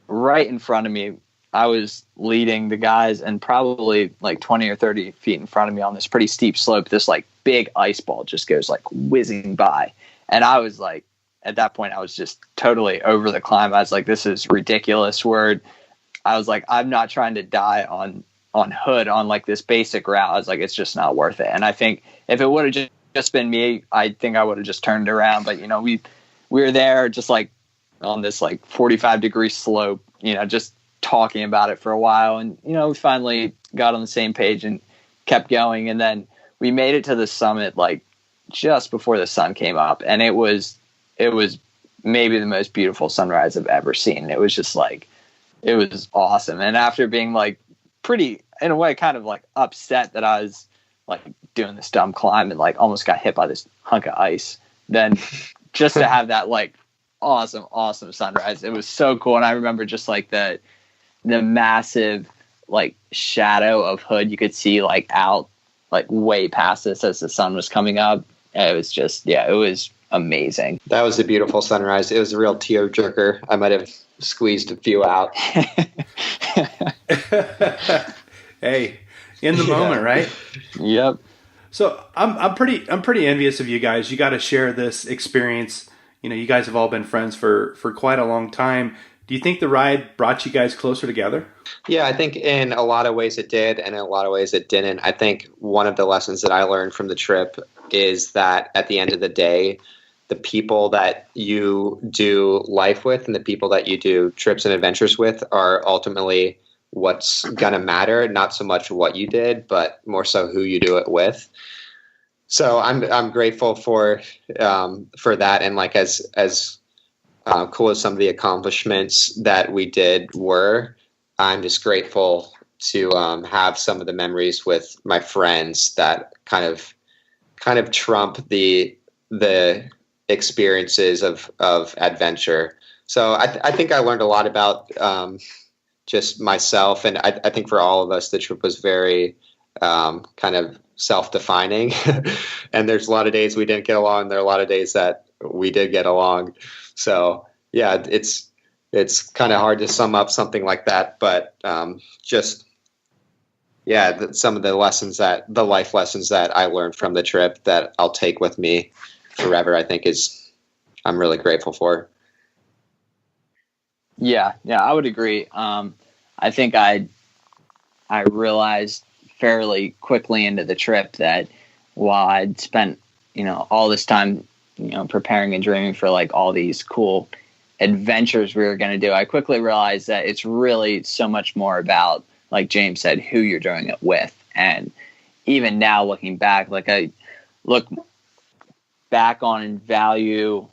right in front of me, I was leading the guys, and probably like 20 or 30 feet in front of me on this pretty steep slope, this like big ice ball just goes like whizzing by. And I was like, at that point, I was just totally over the climb. I was like, this is ridiculous. I was like, I'm not trying to die on Hood on like this basic route. I was like, it's just not worth it. And I think if it would have just been me, I think I would have just turned around. But, we were there just like on this like 45-degree slope, just talking about it for a while. And, we finally got on the same page and kept going. And then we made it to the summit like just before the sun came up. And it was maybe the most beautiful sunrise I've ever seen. It was just like, it was awesome. And after being like pretty, in a way, kind of like upset that I was like doing this dumb climb and like almost got hit by this hunk of ice, then just to have that like awesome sunrise, it was so cool. And I remember just like the massive like shadow of Hood you could see like out like way past us as the sun was coming up. It was just, it was amazing. That was a beautiful sunrise. It was a real tearjerker. I might have squeezed a few out. Hey, in the moment, right? Yep. So I'm pretty envious of you guys. You got to share this experience. You guys have all been friends for quite a long time. Do you think the ride brought you guys closer together? Yeah, I think in a lot of ways it did, and in a lot of ways it didn't. I think one of the lessons that I learned from the trip is that at the end of the day, the people that you do life with and the people that you do trips and adventures with are ultimately what's going to matter, not so much what you did, but more so who you do it with. So I'm grateful for that. And like, as cool as some of the accomplishments that we did were, I'm just grateful to have some of the memories with my friends that kind of trump the experiences of adventure. So I think I learned a lot about just myself, and I think for all of us, the trip was very kind of self-defining. And there's a lot of days we didn't get along. There are a lot of days that we did get along. So yeah, it's kind of hard to sum up something like that, but some of the life lessons that I learned from the trip that I'll take with me forever, I think I'm really grateful for. Yeah, I would agree. I think I realized fairly quickly into the trip that while I'd spent, all this time, preparing and dreaming for like all these cool adventures we were going to do, I quickly realized that it's really so much more about, like James said, who you're doing it with. And even now looking back, like I look back on and value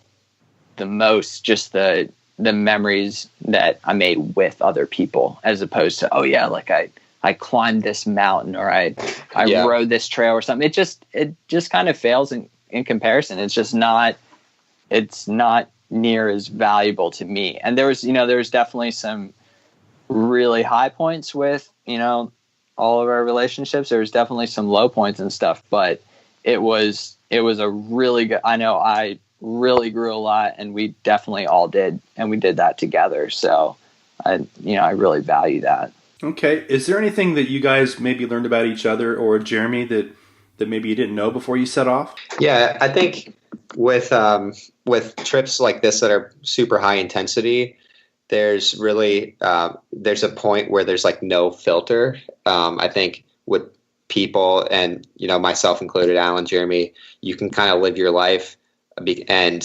the most just the memories that I made with other people, as opposed to, I climbed this mountain or I rode this trail or something. It just kind of fails in comparison. It's not near as valuable to me. And there was definitely some really high points with, all of our relationships. There was definitely some low points and stuff, but it was a really good, I know I really grew a lot, and we definitely all did. And we did that together. So I really value that. Okay. Is there anything that you guys maybe learned about each other, or Jeremy, that maybe you didn't know before you set off? Yeah, I think with trips like this that are super high intensity, there's really there's a point where there's like no filter. I think with people, and myself included, Alan, Jeremy, you can kind of live your life, and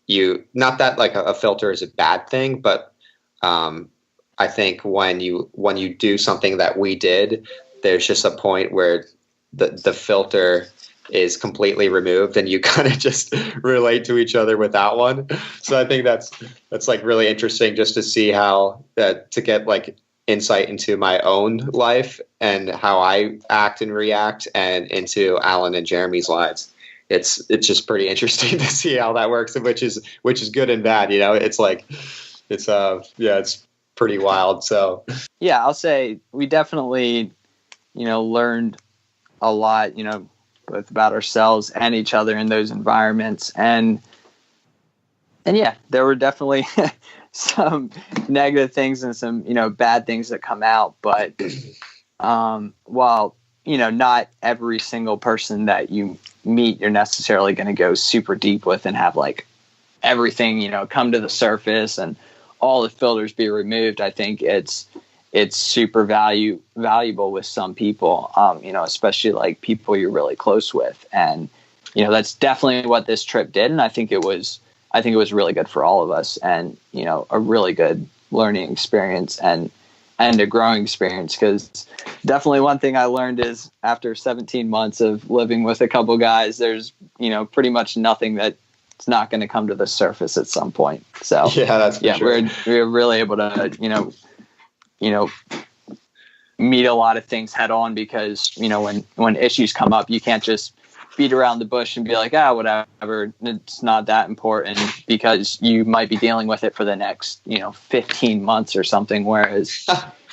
you, not that like a filter is a bad thing, but I think when you do something that we did, there's just a point where the filter is completely removed, and you kind of just relate to each other without one. So I think that's like really interesting, just to see how to get like insight into my own life and how I act and react, and into Alan and Jeremy's lives. It's just pretty interesting to see how that works, which is good and bad. It's like it's pretty wild. So yeah, I'll say we definitely learned a lot, both about ourselves and each other in those environments. And yeah, there were definitely some negative things and some, bad things that come out. But while, not every single person that you meet, you're necessarily going to go super deep with and have like everything, come to the surface and all the filters be removed. I think it's super valuable with some people, especially like people you're really close with. And, that's definitely what this trip did. And I think it was really good for all of us, and, a really good learning experience and a growing experience. Because definitely one thing I learned is after 17 months of living with a couple guys, there's, pretty much nothing that it's not going to come to the surface at some point. So yeah, that's for sure. we're really able to, meet a lot of things head on, because, when issues come up, you can't just beat around the bush and be like, whatever, it's not that important, because you might be dealing with it for the next, 15 months or something. Whereas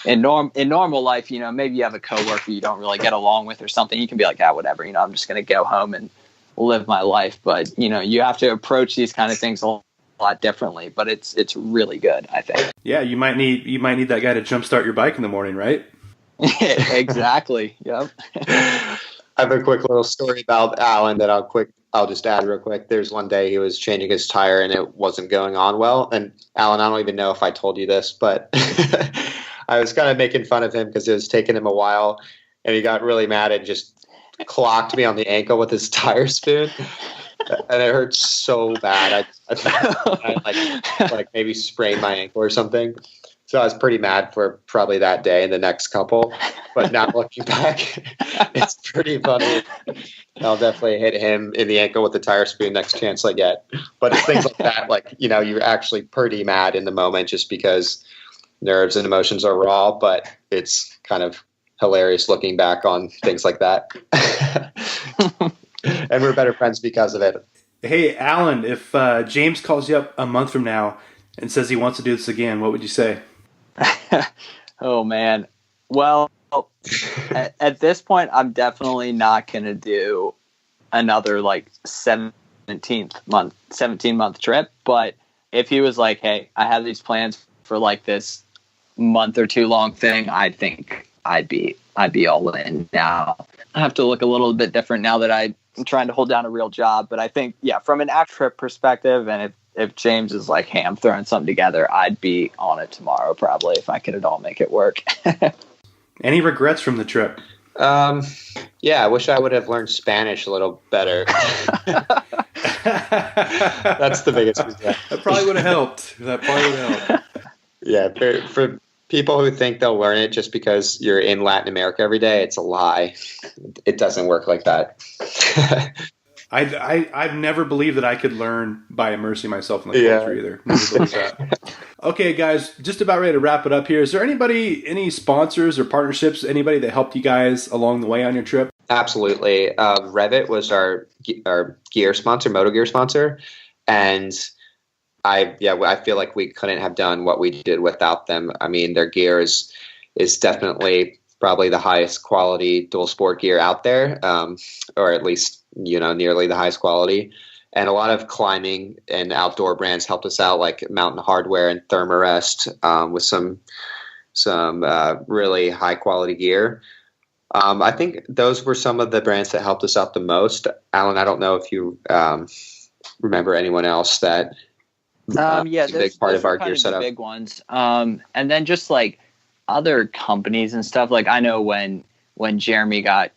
in normal life, maybe you have a coworker you don't really get along with or something. You can be like, whatever, I'm just going to go home and live my life. But, you have to approach these kind of things a lot differently, but it's really good, I think. Yeah, you might need that guy to jumpstart your bike in the morning, right? Exactly. Yep. I have a quick little story about Alan that I'll just add real quick. There's one day he was changing his tire and it wasn't going on well. And Alan, I don't even know if I told you this, but I was kind of making fun of him because it was taking him a while, and he got really mad and just clocked me on the ankle with his tire spoon. And it hurt so bad. I like maybe sprained my ankle or something. So I was pretty mad for probably that day and the next couple. But now looking back, it's pretty funny. I'll definitely hit him in the ankle with the tire spoon next chance I get. But it's things like that, like, you're actually pretty mad in the moment just because nerves and emotions are raw, but it's kind of hilarious looking back on things like that. And we're better friends because of it. Hey, Alan, if James calls you up a month from now and says he wants to do this again, what would you say? Oh, man. Well, at this point, I'm definitely not going to do another 17-month trip. But if he was like, hey, I have these plans for this month or two long thing, I think I'd be all in now. I have to look a little bit different now that I'm trying to hold down a real job. But I think, from an act trip perspective, and if James is like, hey, I'm throwing something together, I'd be on it tomorrow probably if I could at all make it work. Any regrets from the trip? Yeah, I wish I would have learned Spanish a little better. That's the biggest regret. That probably would have helped. Yeah, for people who think they'll learn it just because you're in Latin America every day, it's a lie. It doesn't work like that. I've never believed that I could learn by immersing myself in the culture either. Never believed that. Okay, guys, just about ready to wrap it up here. Is there any sponsors or partnerships, anybody that helped you guys along the way on your trip? Absolutely. Revit was our gear sponsor, Moto Gear sponsor. And I feel like we couldn't have done what we did without them. I mean, their gear is definitely probably the highest quality dual sport gear out there, or at least, nearly the highest quality. And a lot of climbing and outdoor brands helped us out, like Mountain Hardware and Thermarest, with some really high quality gear. I think those were some of the brands that helped us out the most. Alan, I don't know if you remember anyone else that was a big part of our gear setup. Big ones. And then just other companies and stuff. I know when Jeremy got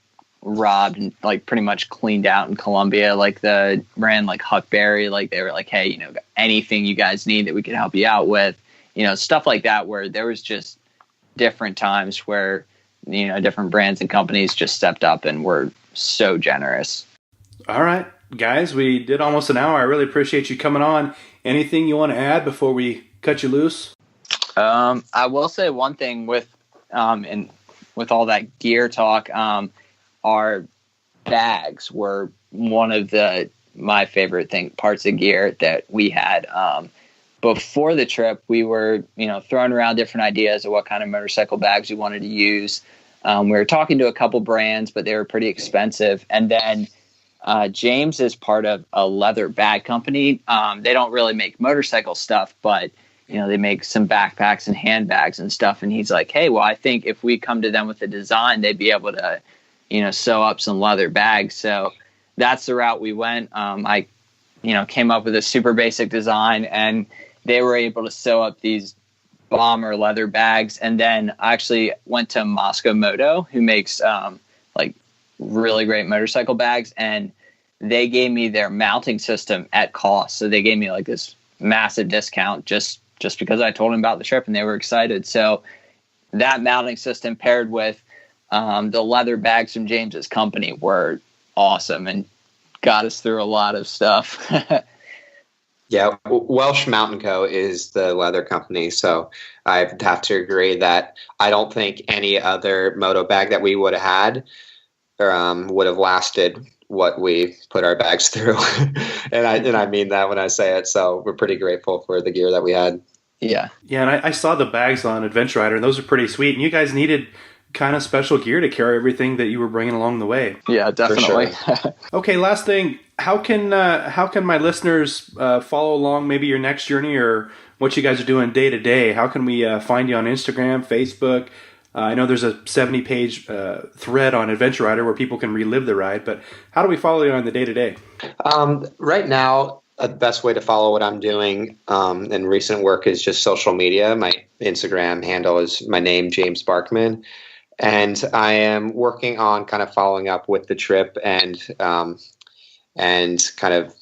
robbed and pretty much cleaned out in Colombia, the brand Huckberry, they were like, hey, anything you guys need that we could help you out with, stuff like that, where there was just different times where different brands and companies just stepped up and were so generous. All right, guys, we did almost an hour. I really appreciate you coming on. Anything you want to add before we cut you loose? I will say one thing with all that gear talk, our bags were one of my favorite parts of gear that we had. Before the trip, we were, throwing around different ideas of what kind of motorcycle bags we wanted to use. We were talking to a couple brands, but they were pretty expensive. And then James is part of a leather bag company. They don't really make motorcycle stuff, but they make some backpacks and handbags and stuff. And he's like, hey, well, I think if we come to them with a design, they'd be able to, sew up some leather bags. So that's the route we went. I came up with a super basic design, and they were able to sew up these bomber leather bags. And then I actually went to Moscow Moto, who makes really great motorcycle bags, and they gave me their mounting system at cost. So they gave me this massive discount just because I told them about the trip and they were excited. So that mounting system paired with the leather bags from James's company were awesome and got us through a lot of stuff. Yeah, Welsh Mountain Co. is the leather company, so I have to agree that I don't think any other moto bag that we would have had would have lasted what we put our bags through. and I mean that when I say it, so we're pretty grateful for the gear that we had. Yeah, and I saw the bags on Adventure Rider, and those are pretty sweet, and you guys needed kind of special gear to carry everything that you were bringing along the way. Yeah, definitely. Sure. Okay, last thing. How can my listeners follow along maybe your next journey or what you guys are doing day to day? How can we find you on Instagram, Facebook? I know there's a 70-page thread on Adventure Rider where people can relive the ride, but how do we follow you on the day to day? Right now, the best way to follow what I'm doing in recent work is just social media. My Instagram handle is my name, James Barkman. And I am working on kind of following up with the trip and kind of,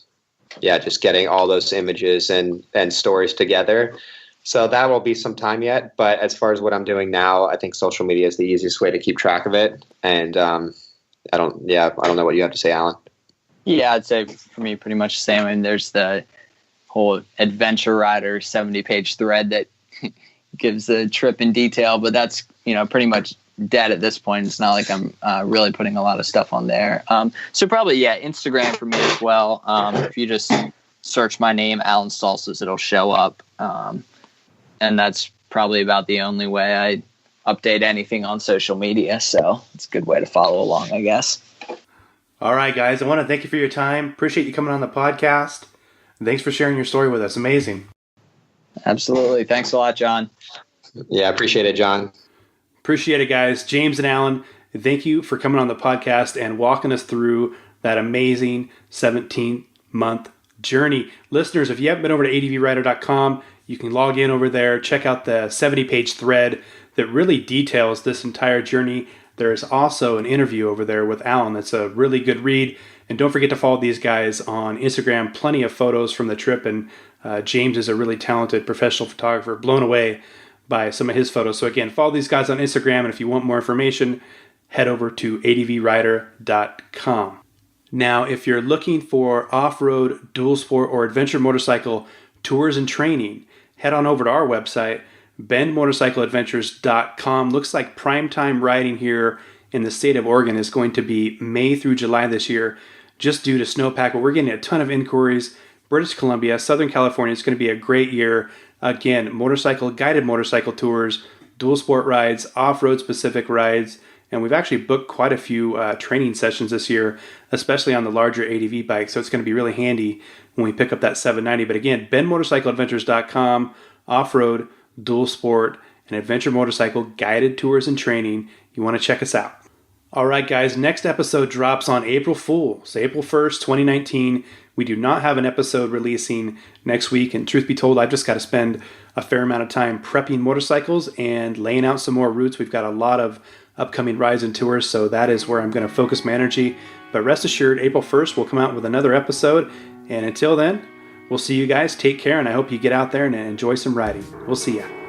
just getting all those images and stories together. So that will be some time yet. But as far as what I'm doing now, I think social media is the easiest way to keep track of it. And I don't know what you have to say, Alan. Yeah, I'd say for me, pretty much the same. And there's the whole Adventure Rider 70-page thread that gives the trip in detail, but that's, pretty much dead at this point. It's not like I'm really putting a lot of stuff on there. So probably, Instagram for me as well. If you just search my name, Allen Stoltzfus, it'll show up. And that's probably about the only way I update anything on social media. So it's a good way to follow along, I guess. All right, guys. I want to thank you for your time. Appreciate you coming on the podcast. And thanks for sharing your story with us. Amazing. Absolutely. Thanks a lot, John. Yeah, I appreciate it, John. Appreciate it, guys. James and Alan, thank you for coming on the podcast and walking us through that amazing 17-month journey. Listeners, if you haven't been over to advrider.com, you can log in over there, check out the 70-page thread that really details this entire journey. There is also an interview over there with Alan that's a really good read. And don't forget to follow these guys on Instagram. Plenty of photos from the trip. And James is a really talented professional photographer, blown away by some of his photos. So again, follow these guys on Instagram. And if you want more information, head over to advrider.com. Now, if you're looking for off-road, dual sport, or adventure motorcycle tours and training, head on over to our website, bendmotorcycleadventures.com. Looks like prime time riding here in the state of Oregon is going to be May through July this year, just due to snowpack. But we're getting a ton of inquiries. British Columbia, Southern California, it's going to be a great year. Again, guided motorcycle tours, dual sport rides, off-road specific rides. And we've actually booked quite a few training sessions this year, especially on the larger ADV bike. So it's going to be really handy when we pick up that 790. But again, bendmotorcycleadventures.com, off-road, dual sport, and adventure motorcycle guided tours and training. You want to check us out. All right, guys, next episode drops on April Fool. So April 1st, 2019. We do not have an episode releasing next week. And truth be told, I've just got to spend a fair amount of time prepping motorcycles and laying out some more routes. We've got a lot of upcoming rides and tours, so that is where I'm going to focus my energy. But rest assured, April 1st, we'll come out with another episode. And until then, we'll see you guys. Take care, and I hope you get out there and enjoy some riding. We'll see ya.